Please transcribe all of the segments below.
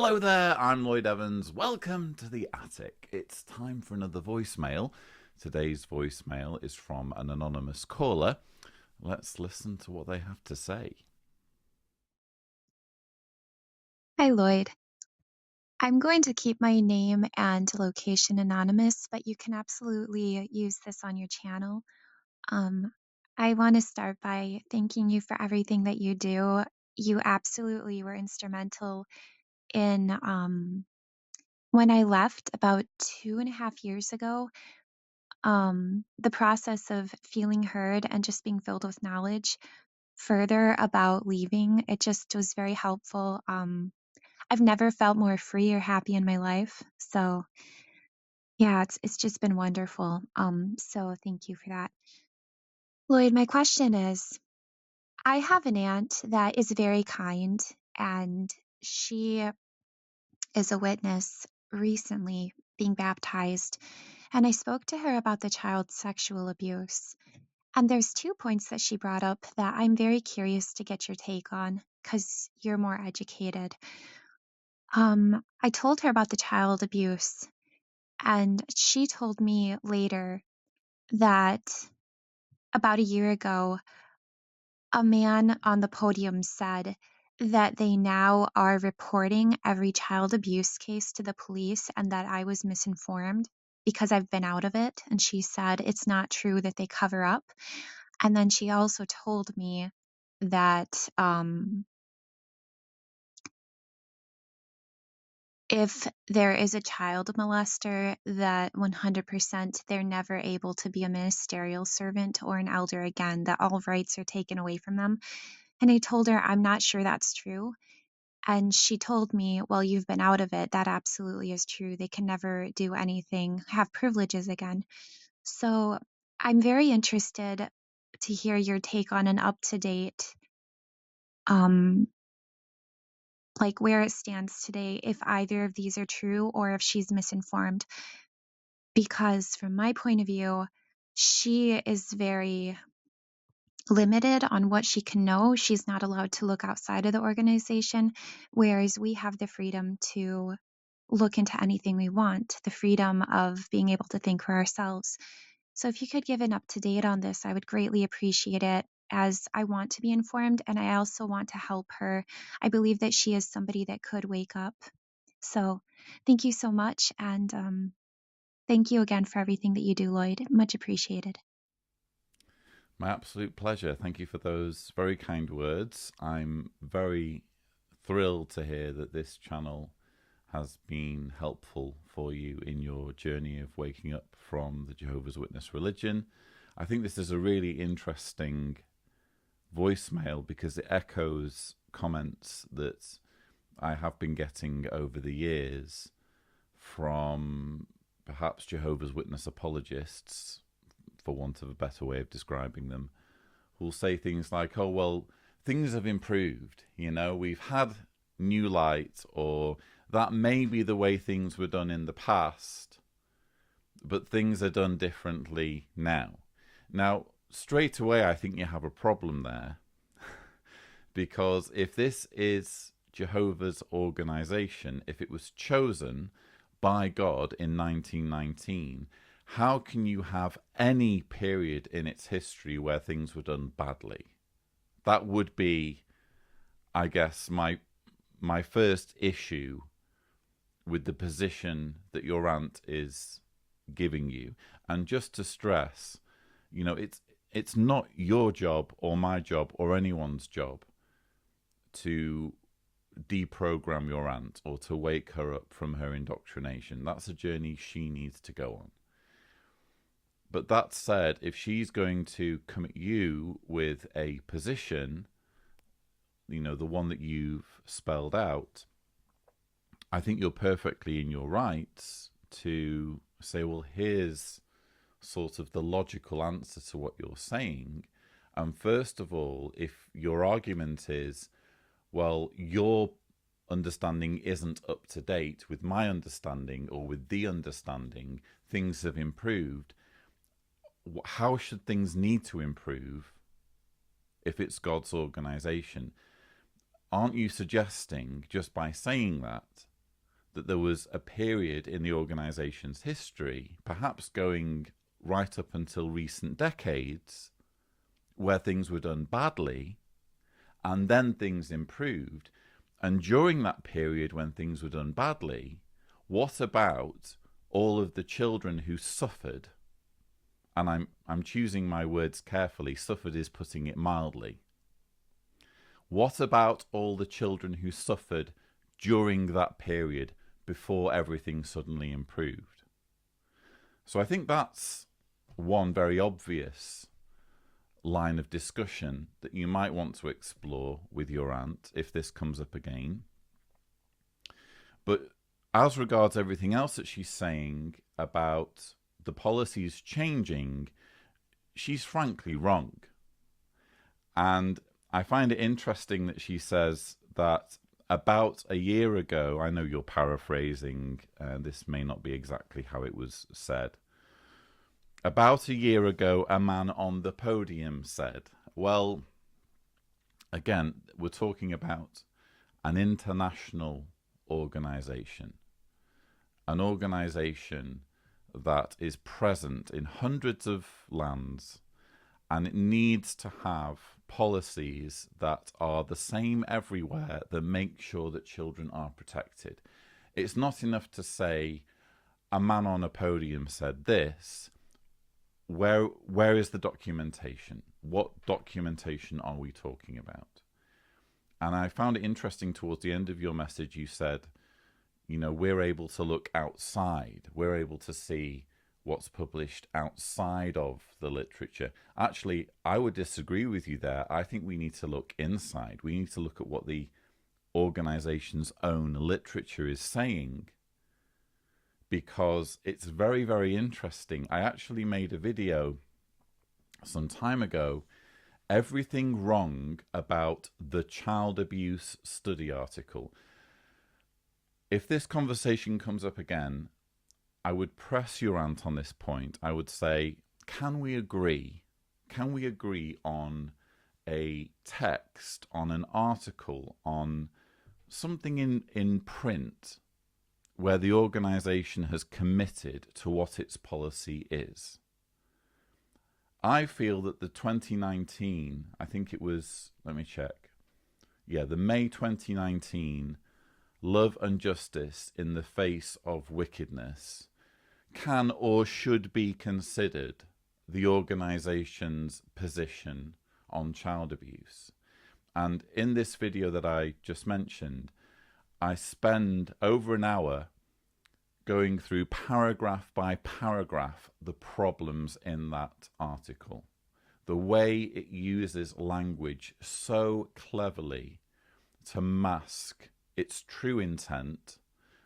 Hello there, I'm Lloyd Evans. Welcome to the attic. It's time for another voicemail. Today's voicemail is from an anonymous caller. Let's listen to what they have to say. Hi, Lloyd. I'm going to keep my name and location anonymous, but you can absolutely use this on your channel. Um, I want to start by thanking you for everything that you do. You absolutely were instrumental in when I left about 2.5 years ago. The process of feeling heard and just being filled with knowledge further about leaving, it just was very helpful. I've never felt more free or happy in my life. So yeah, it's just been wonderful. So thank you for that. Lloyd, my question is, I have an aunt that is very kind, and she is a witness recently being baptized. And I spoke to her about the child's sexual abuse. And there's 2 points that she brought up that I'm very curious to get your take on because you're more educated. I told her about the child abuse, and she told me later that about a year ago, a man on the podium said that they now are reporting every child abuse case to the police and that I was misinformed because I've been out of it. And she said it's not true that they cover up. And then she also told me that if there is a child molester, that 100% they're never able to be a ministerial servant or an elder again, that all rights are taken away from them. And I told her, I'm not sure that's true. And she told me, well, you've been out of it. That absolutely is true. They can never do anything, have privileges again. So I'm very interested to hear your take on an up to date, um, like where it stands today, if either of these are true or if she's misinformed. Because from my point of view, she is very limited on what she can know. She's not allowed to look outside of the organization, whereas we have the freedom to look into anything we want, the freedom of being able to think for ourselves. So if you could give an up to date on this, I would greatly appreciate it, as I want to be informed and I also want to help her. I believe that she is somebody that could wake up. So thank you so much. And thank you again for everything that you do, Lloyd. Much appreciated. My absolute pleasure. Thank you for those very kind words. I'm very thrilled to hear that this channel has been helpful for you in your journey of waking up from the Jehovah's Witness religion. I think this is a really interesting voicemail because it echoes comments that I have been getting over the years from perhaps Jehovah's Witness apologists, for want of a better way of describing them, who'll say things like, oh, well, things have improved. You know, we've had new light, or that may be the way things were done in the past, but things are done differently now. Now, straight away, I think you have a problem there. Because if this is Jehovah's organization, if it was chosen by God in 1919, how can you have any period in its history where things were done badly? That would be, I guess, my first issue with the position that your aunt is giving you. And just to stress, you know, it's not your job or my job or anyone's job to deprogram your aunt or to wake her up from her indoctrination. That's a journey she needs to go on. But that said, if she's going to come at you with a position, you know, the one that you've spelled out, I think you're perfectly in your rights to say, well, here's sort of the logical answer to what you're saying. And first of all, if your argument is, well, your understanding isn't up to date with my understanding or with the understanding, things have improved. How should things need to improve if it's God's organization? Aren't you suggesting, just by saying that, that there was a period in the organization's history, perhaps going right up until recent decades, where things were done badly, and then things improved. And during that period when things were done badly, what about all of the children who suffered? And I'm choosing my words carefully. Suffered is putting it mildly. What about all the children who suffered during that period before everything suddenly improved? So I think that's one very obvious line of discussion that you might want to explore with your aunt if this comes up again. But as regards everything else that she's saying about the policies changing, she's frankly wrong. And I find it interesting that she says that about a year ago, I know you're paraphrasing, this may not be exactly how it was said. About a year ago, a man on the podium said, well, again, we're talking about an international organization, an organization that is present in hundreds of lands, and it needs to have policies that are the same everywhere that make sure that children are protected. It's not enough to say, a man on a podium said this. Where is the documentation? What documentation are we talking about? And I found it interesting towards the end of your message, you said, we're able to look outside. We're able to see what's published outside of the literature. Actually, I would disagree with you there. I think we need to look inside. We need to look at what the organization's own literature is saying, because it's very, very interesting. I actually made a video some time ago, everything wrong about the child abuse study article. If this conversation comes up again, I would press your aunt on this point. I would say, can we agree? Can we agree on a text, on an article, on something in print where the organization has committed to what its policy is? I feel that the 2019, I think it was, let me check. Yeah, the May 2019 Love and Justice in the Face of Wickedness can or should be considered the organization's position on child abuse. And in this video that I just mentioned, I spend over an hour going through paragraph by paragraph the problems in that article. The way it uses language so cleverly to mask its true intent,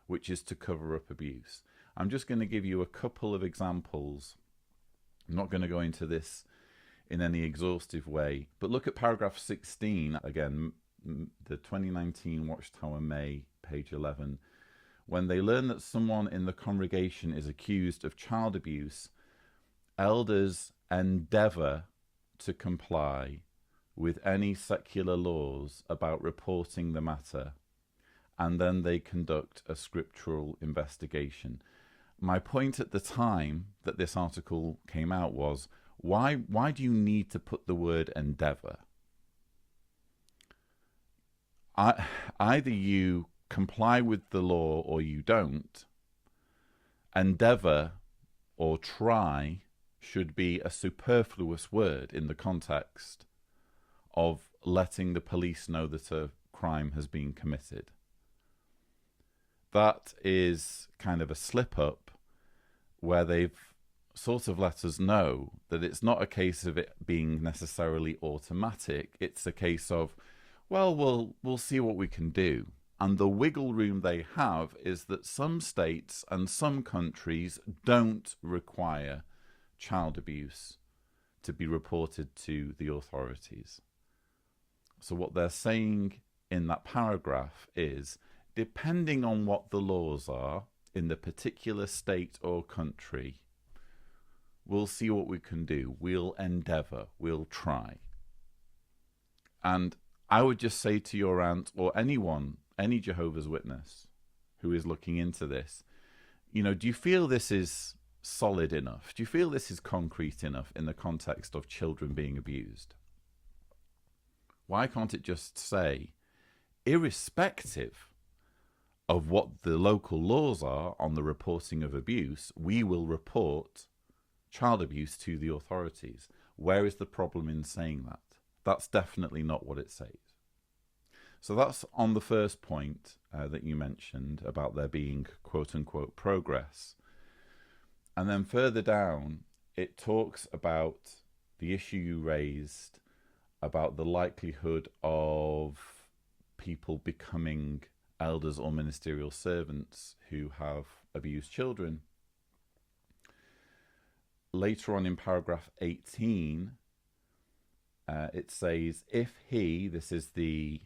which is to cover up abuse. I'm just going to give you a couple of examples. I'm not going to go into this in any exhaustive way, but look at paragraph 16, again, the 2019 Watchtower May, page 11. When they learn that someone in the congregation is accused of child abuse, elders endeavour to comply with any secular laws about reporting the matter, and then they conduct a scriptural investigation. My point at the time that this article came out was, why do you need to put the word endeavour? Either you comply with the law or you don't. Endeavour or try should be a superfluous word in the context of letting the police know that a crime has been committed. That is kind of a slip up where they've sort of let us know that it's not a case of it being necessarily automatic. It's a case of, well, we'll see what we can do. And the wiggle room they have is that some states and some countries don't require child abuse to be reported to the authorities. So what they're saying in that paragraph is, depending on what the laws are in the particular state or country, we'll see what we can do. We'll endeavour. We'll try. And I would just say to your aunt or anyone, any Jehovah's Witness who is looking into this, do you feel this is solid enough? Do you feel this is concrete enough in the context of children being abused? Why can't it just say, irrespective of what the local laws are on the reporting of abuse, we will report child abuse to the authorities? Where is the problem in saying that? That's definitely not what it says. So that's on the first point that you mentioned about there being quote-unquote progress. And then further down, it talks about the issue you raised about the likelihood of people becoming elders or ministerial servants who have abused children. Later on in paragraph 18, it says, if he, this is the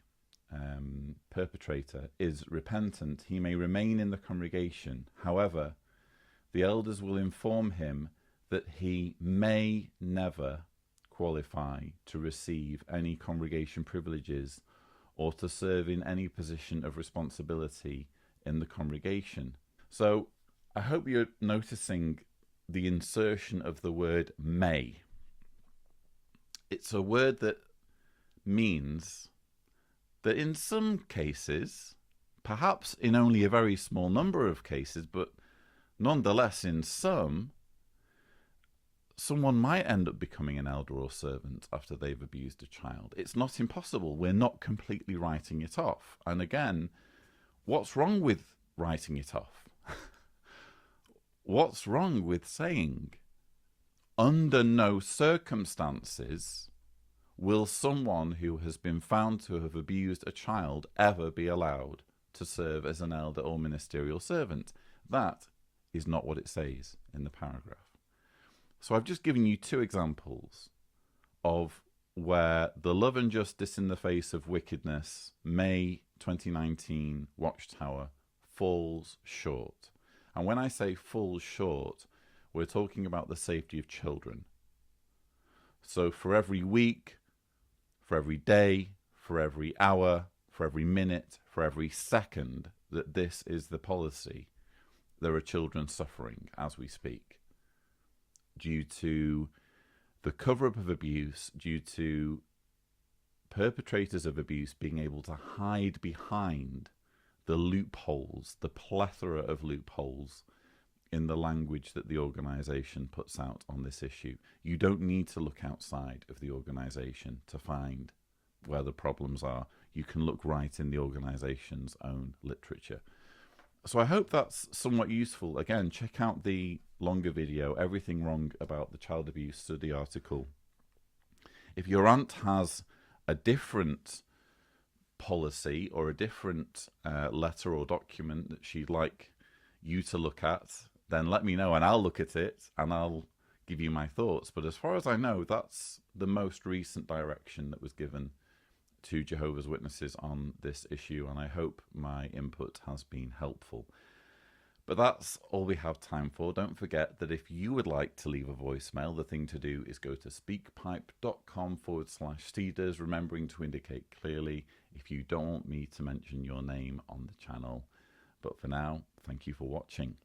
perpetrator, is repentant, he may remain in the congregation. However, the elders will inform him that he may never qualify to receive any congregation privileges or to serve in any position of responsibility in the congregation. So I hope you're noticing the insertion of the word may. It's a word that means that in some cases, perhaps in only a very small number of cases, but nonetheless in some, someone might end up becoming an elder or servant after they've abused a child. It's not impossible. We're not completely writing it off. And again, what's wrong with writing it off? What's wrong with saying, under no circumstances will someone who has been found to have abused a child ever be allowed to serve as an elder or ministerial servant? That is not what it says in the paragraph. So I've just given you two examples of where the Love and Justice in the Face of Wickedness, May 2019 Watchtower, falls short. And when I say falls short, we're talking about the safety of children. So for every week, for every day, for every hour, for every minute, for every second that this is the policy, there are children suffering as we speak, due to the cover-up of abuse, due to perpetrators of abuse being able to hide behind the loopholes, the plethora of loopholes in the language that the organisation puts out on this issue. You don't need to look outside of the organisation to find where the problems are. You can look right in the organisation's own literature. So I hope that's somewhat useful. Again, check out the longer video, Everything Wrong About the Child Abuse Study article. If your aunt has a different policy or a different letter or document that she'd like you to look at, then let me know and I'll look at it and I'll give you my thoughts. But as far as I know, that's the most recent direction that was given to Jehovah's Witnesses on this issue, and I hope my input has been helpful. But that's all we have time for. Don't forget that if you would like to leave a voicemail, the thing to do is go to speakpipe.com/Steeders, remembering to indicate clearly if you don't want me to mention your name on the channel. But for now, thank you for watching.